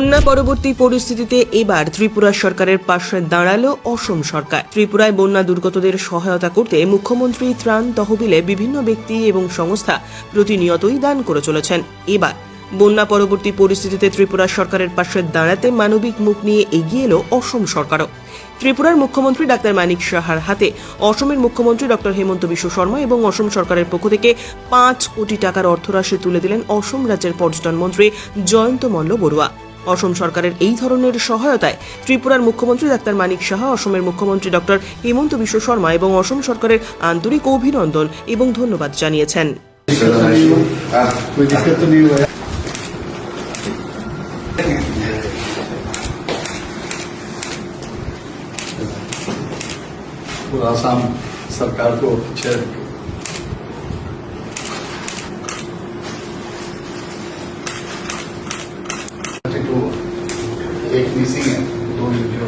বন্যা পরবর্তী পরিস্থিতিতে এবার ত্রিপুরা সরকারের পাশে দাঁড়ালো অসম সরকার। ত্রিপুরায় বন্যা দুর্গতদের সহায়তা করতে মুখ্যমন্ত্রী ত্রাণ তহবিলে বিভিন্ন ব্যক্তি এবং সংস্থা প্রতিনিয়তই দান করে চলেছেন। এবার বন্যা পরবর্তী পরিস্থিতিতে ত্রিপুরা সরকারের পাশে দাঁড়াতে মানবিক মুখ নিয়ে এগিয়ে এলো অসম সরকারও। ত্রিপুরার মুখ্যমন্ত্রী ডাক্তার মানিক সাহার হাতে অসমের মুখ্যমন্ত্রী ডক্টর হেমন্ত বিশ্ব শর্মা এবং অসম সরকারের পক্ষ থেকে 5 কোটি টাকার অর্থরাশি তুলে দিলেন অসম রাজ্যের পর্যটন মন্ত্রী জয়ন্ত মল্ল বড়ুয়া। অসম সরকারের এই ধরনের সহায়তায় ত্রিপুরার মুখ্যমন্ত্রী ডাক্তার মানিক সাহা, অসমের মুখ্যমন্ত্রী ডক্টর হেমন্ত বিশ্ব শর্মা এবং অসম সরকারের আন্তরিক অভিনন্দন এবং ধন্যবাদ জানিয়েছেন। आसाम सरकार को पीछे एक मिसिंग है, 2 वीडियो